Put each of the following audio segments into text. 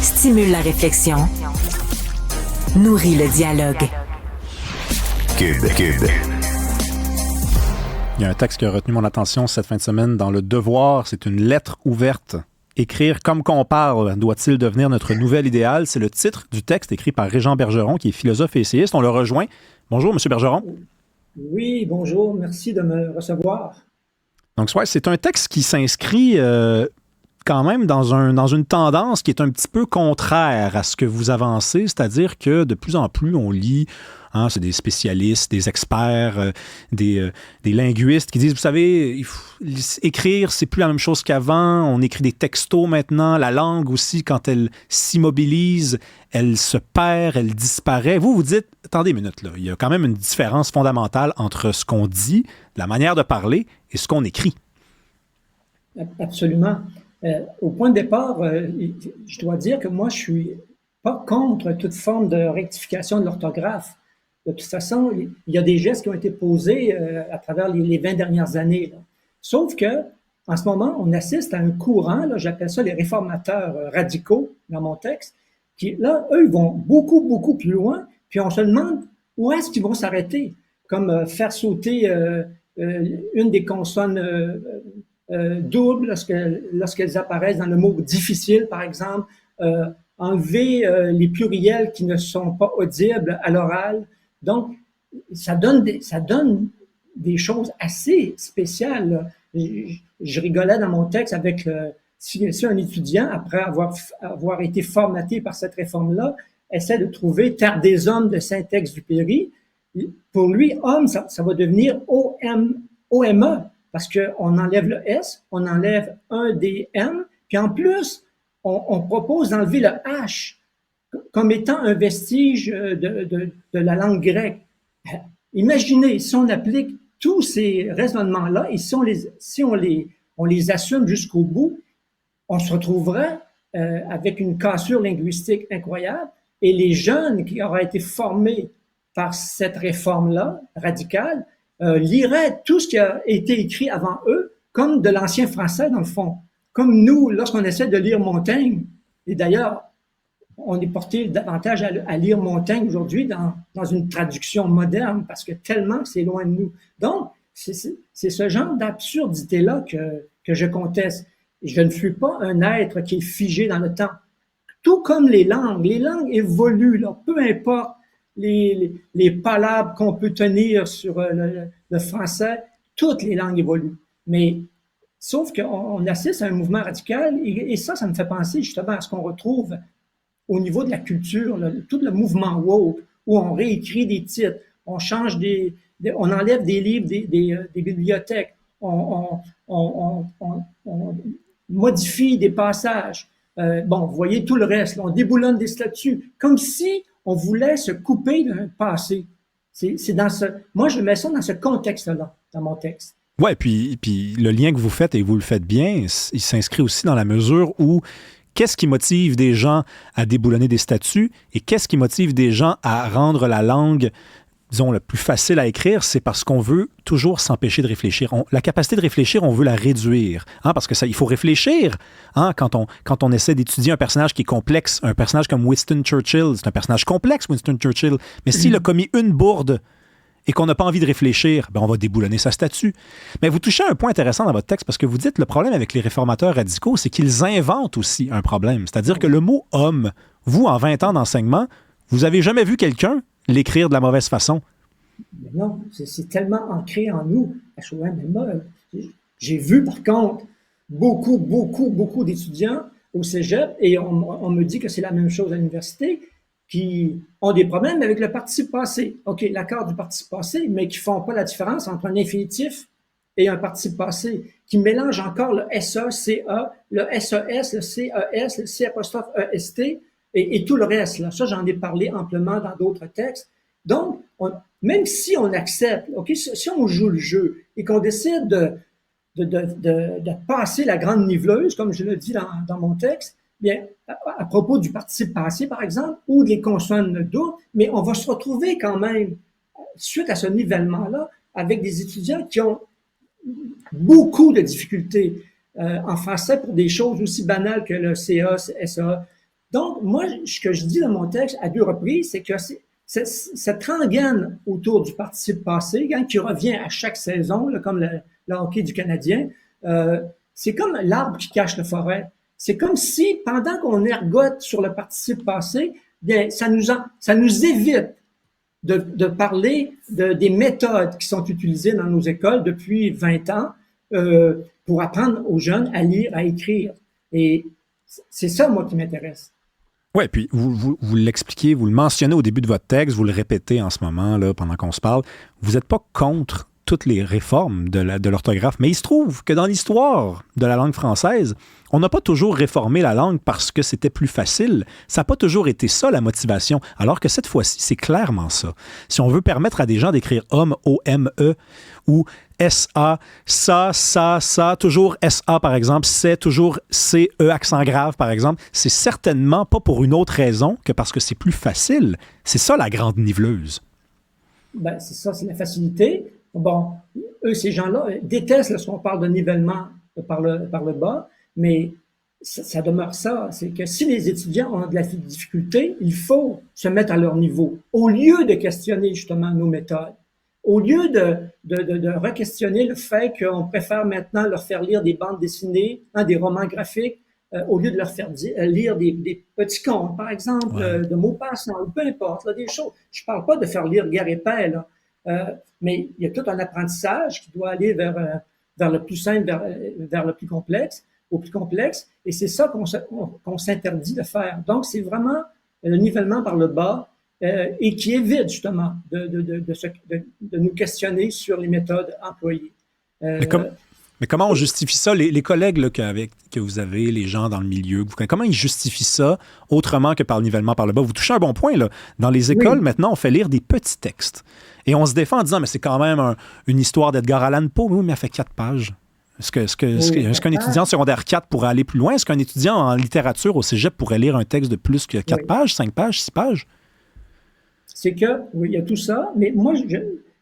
stimule la réflexion, nourrit le dialogue. Cube. Il y a un texte qui a retenu mon attention cette fin de semaine dans Le Devoir. C'est une lettre ouverte. Écrire comme qu'on parle doit-il devenir notre nouvel idéal? C'est le titre du texte écrit par Régent Bergeron, qui est philosophe et essayiste. On le rejoint. Bonjour, M. Bergeron. Oui, bonjour. Merci de me recevoir. Donc, c'est un texte qui s'inscrit quand même dans une tendance qui est un petit peu contraire à ce que vous avancez, c'est-à-dire que de plus en plus, on lit, c'est des spécialistes, des experts, des linguistes qui disent, vous savez, écrire, c'est plus la même chose qu'avant, on écrit des textos maintenant, la langue aussi, quand elle s'immobilise, elle se perd, elle disparaît. Vous dites, attendez une minute, là, il y a quand même une différence fondamentale entre ce qu'on dit, la manière de parler, et ce qu'on écrit. Absolument. Au point de départ, je dois dire que moi, je suis pas contre toute forme de rectification de l'orthographe. De toute façon, il y a des gestes qui ont été posés à travers les 20 dernières années, là. Sauf que, en ce moment, on assiste à un courant, là, j'appelle ça les réformateurs radicaux dans mon texte, qui, là, eux, ils vont beaucoup, beaucoup plus loin, puis on se demande où est-ce qu'ils vont s'arrêter, comme faire sauter une des consonnes doubles lorsqu'elles apparaissent dans le mot difficile, par exemple, enlever les pluriels qui ne sont pas audibles à l'oral. Donc, ça donne des choses assez spéciales, là. Je rigolais dans mon texte avec si un étudiant, après avoir été formaté par cette réforme-là, essaie de trouver Terre des hommes de Saint-Exupéry. Pour lui, homme, ça va devenir OME, parce qu'on enlève le S, on enlève un des M, puis en plus, on propose d'enlever le H comme étant un vestige de la langue grecque. Imaginez, si on applique tous ces raisonnements-là et si on les assume jusqu'au bout, on se retrouverait avec une cassure linguistique incroyable et les jeunes qui auraient été formés par cette réforme-là, radicale, liraient tout ce qui a été écrit avant eux comme de l'ancien français, dans le fond. Comme nous, lorsqu'on essaie de lire Montaigne, et d'ailleurs, on est porté davantage à lire Montaigne aujourd'hui dans une traduction moderne, parce que tellement que c'est loin de nous. Donc, c'est ce genre d'absurdité-là que je conteste. Je ne suis pas un être qui est figé dans le temps. Tout comme les langues évoluent, là, peu importe les palabres qu'on peut tenir sur le français, toutes les langues évoluent. Mais sauf qu'on assiste à un mouvement radical et ça me fait penser justement à ce qu'on retrouve au niveau de la culture, tout le mouvement woke, où on réécrit des titres, on change on enlève des livres des bibliothèques, on modifie des passages. Vous voyez tout le reste, là, on déboulonne des statuts, comme si on voulait se couper d'un passé. Moi, je mets ça dans ce contexte-là, dans mon texte. Ouais, puis le lien que vous faites, et vous le faites bien, il s'inscrit aussi dans la mesure où qu'est-ce qui motive des gens à déboulonner des statuts et qu'est-ce qui motive des gens à rendre la langue, disons, le plus facile à écrire, c'est parce qu'on veut toujours s'empêcher de réfléchir. La capacité de réfléchir, on veut la réduire. Parce que il faut réfléchir. Quand on essaie d'étudier un personnage qui est complexe, un personnage comme Winston Churchill, c'est un personnage complexe, Winston Churchill, mais s'il a commis une bourde et qu'on n'a pas envie de réfléchir, on va déboulonner sa statue. Mais vous touchez à un point intéressant dans votre texte parce que vous dites le problème avec les réformateurs radicaux, c'est qu'ils inventent aussi un problème. C'est-à-dire que le mot « homme », vous, en 20 ans d'enseignement, vous avez jamais vu quelqu'un l'écrire de la mauvaise façon? Mais non, c'est tellement ancré en nous. J'ai vu, par contre, beaucoup d'étudiants au cégep, et on me dit que c'est la même chose à l'université, qui ont des problèmes avec le participe passé. OK, l'accord du participe passé, mais qui font pas la différence entre un infinitif et un participe passé, qui mélangent encore le SE, CA, le SES, le CES, le C''EST et tout le reste, là. Ça, j'en ai parlé amplement dans d'autres textes. Donc, même si on accepte, OK, si on joue le jeu et qu'on décide de passer la grande niveleuse, comme je le dis dans mon texte, bien, à propos du participe passé, par exemple, ou des consonnes doubles, mais on va se retrouver quand même, suite à ce nivellement-là, avec des étudiants qui ont beaucoup de difficultés en français pour des choses aussi banales que le CA, SA, Donc, moi, ce que je dis dans mon texte à 2 reprises, c'est que cette rengaine autour du participe passé, hein, qui revient à chaque saison, là, comme le hockey du Canadien, c'est comme l'arbre qui cache la forêt. C'est comme si, pendant qu'on ergote sur le participe passé, bien, ça nous évite de parler des méthodes qui sont utilisées dans nos écoles depuis 20 ans pour apprendre aux jeunes à lire, à écrire. Et c'est ça, moi, qui m'intéresse. Oui, puis vous l'expliquez, vous le mentionnez au début de votre texte, vous le répétez en ce moment, là, pendant qu'on se parle. Vous n'êtes pas contre toutes les réformes de l'orthographe, mais il se trouve que dans l'histoire de la langue française, on n'a pas toujours réformé la langue parce que c'était plus facile. Ça n'a pas toujours été ça, la motivation, alors que cette fois-ci, c'est clairement ça. Si on veut permettre à des gens d'écrire homme, O-M-E, ou S-A, ça, toujours S-A, par exemple, c'est toujours C-E, accent grave, par exemple, c'est certainement pas pour une autre raison que parce que c'est plus facile. C'est ça, la grande niveleuse. Ben, c'est ça, c'est la facilité. Bon, eux, ces gens-là, détestent lorsqu'on parle de nivellement par le bas, mais ça demeure ça. C'est que si les étudiants ont de la difficulté, il faut se mettre à leur niveau. Au lieu de questionner justement nos méthodes, au lieu de re-questionner le fait qu'on préfère maintenant leur faire lire des bandes dessinées, hein, des romans graphiques, au lieu de leur faire lire des petits contes, par exemple, de mots passants, peu importe, là, des choses. Je parle pas de faire lire Guerre et Paix, là. Mais il y a tout un apprentissage qui doit aller vers le plus simple, vers le plus complexe, au plus complexe, et c'est ça qu'on s'interdit de faire. Donc, c'est vraiment le nivellement par le bas et qui évite justement de nous questionner sur les méthodes employées. Mais comment on justifie ça? Les collègues là, que vous avez, les gens dans le milieu, comment ils justifient ça autrement que par le nivellement par le bas? Vous touchez un bon point. Là. Dans les écoles, maintenant, on fait lire des petits textes. Et on se défend en disant, mais c'est quand même une histoire d'Edgar Allan Poe. Oui, mais elle fait 4 pages. Est-ce qu'un étudiant en secondaire 4 pourrait aller plus loin? Est-ce qu'un étudiant en littérature au cégep pourrait lire un texte de plus que 4 pages, 5 pages, 6 pages? C'est que, oui, il y a tout ça, mais moi,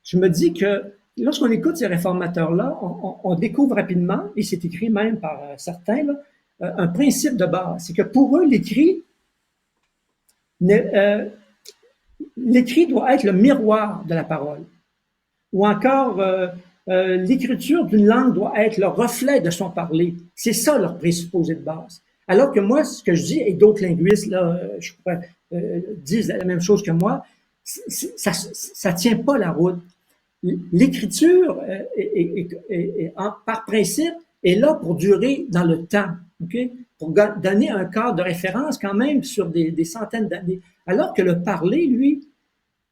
je me dis que lorsqu'on écoute ces réformateurs-là, on découvre rapidement, et c'est écrit même par certains, là, un principe de base. C'est que pour eux, l'écrit doit être le miroir de la parole. Ou encore, l'écriture d'une langue doit être le reflet de son parler. C'est ça leur présupposé de base. Alors que moi, ce que je dis, et d'autres linguistes là, je crois, disent la même chose que moi, ça tient pas la route. L'écriture, par principe, est là pour durer dans le temps, okay? Pour donner un cadre de référence quand même sur des centaines d'années. Alors que le parler, lui,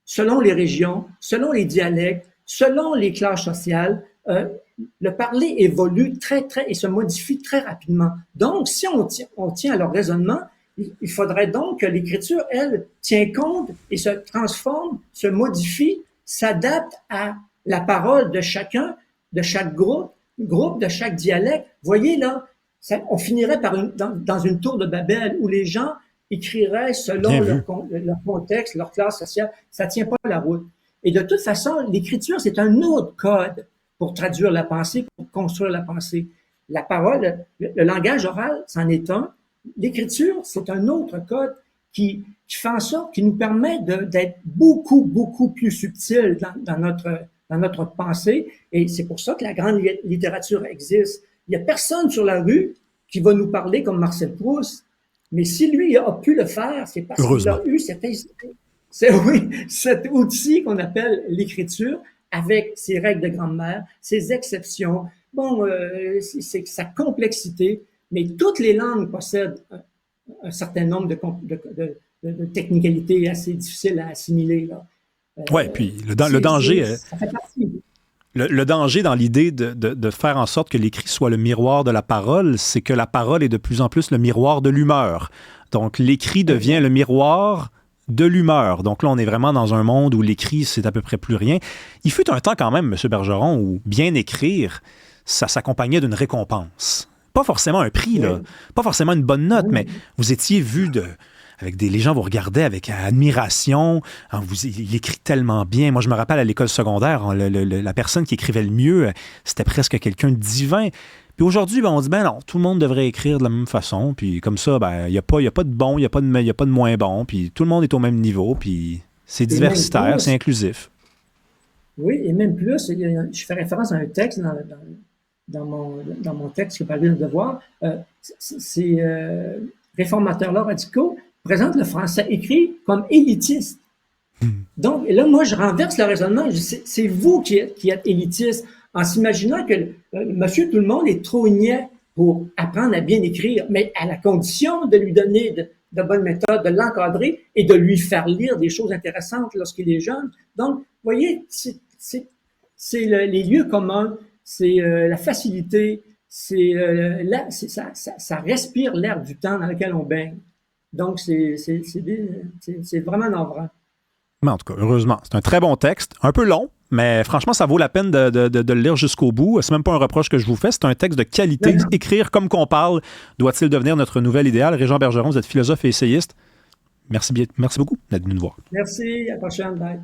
selon les régions, selon les dialectes, selon les classes sociales, le parler évolue et se modifie très rapidement. Donc, si on tient à leur raisonnement, il faudrait donc que l'écriture, elle, tient compte et se transforme, se modifie, s'adapte à la parole de chacun, de chaque groupe, de chaque dialecte. Voyez là, on finirait dans une tour de Babel où les gens écriraient selon leur contexte, leur classe sociale. Ça tient pas la route. Et de toute façon, l'écriture, c'est un autre code pour traduire la pensée, pour construire la pensée. La parole, le langage oral, c'en est un. L'écriture, c'est un autre code qui fait en sorte, qui nous permet d'être beaucoup, beaucoup plus subtil dans notre pensée. Et c'est pour ça que la grande littérature existe. Il n'y a personne sur la rue qui va nous parler comme Marcel Proust. Mais si lui a pu le faire, c'est parce qu'il a eu cet outil qu'on appelle l'écriture, avec ses règles de grammaire, ses exceptions, c'est sa complexité. Mais toutes les langues possèdent un certain nombre de technicalités assez difficiles à assimiler. Oui, puis le danger... Ça fait partie. Le danger dans l'idée de faire en sorte que l'écrit soit le miroir de la parole, c'est que la parole est de plus en plus le miroir de l'humeur. Donc, l'écrit devient le miroir de l'humeur. Donc là, on est vraiment dans un monde où l'écrit, c'est à peu près plus rien. Il fut un temps quand même, M. Bergeron, où bien écrire, ça s'accompagnait d'une récompense. Pas forcément un prix, là. Pas forcément une bonne note, mais vous étiez vu les gens vous regardaient avec admiration. Il écrit tellement bien. Moi, je me rappelle à l'école secondaire, hein, la personne qui écrivait le mieux, c'était presque quelqu'un de divin. Puis aujourd'hui, on dit, non, tout le monde devrait écrire de la même façon. Puis comme ça, il n'y a pas de bon, il n'y a pas de moins bon. Puis tout le monde est au même niveau. Puis c'est diversitaire, c'est inclusif. Oui, et même plus, je fais référence à un texte dans mon texte qui parlait de devoir. Ces réformateurs-là radicaux présentent le français écrit comme élitiste. Donc, là, moi, je renverse le raisonnement. Je dis, c'est vous qui êtes élitiste en s'imaginant que monsieur tout le monde est trop niais pour apprendre à bien écrire, mais à la condition de lui donner de bonnes méthodes, de l'encadrer et de lui faire lire des choses intéressantes lorsqu'il est jeune. Donc, vous voyez, c'est les lieux communs, c'est la facilité, ça respire l'air du temps dans lequel on baigne. Donc, c'est vraiment navrant. Mais en tout cas, heureusement, c'est un très bon texte, un peu long, mais franchement, ça vaut la peine de le lire jusqu'au bout. C'est même pas un reproche que je vous fais, c'est un texte de qualité. Écrire comme qu'on parle, doit-il devenir notre nouvel idéal? Régent Bergeron, vous êtes philosophe et essayiste. Merci beaucoup d'être venu nous voir. Merci, à la prochaine. Bye.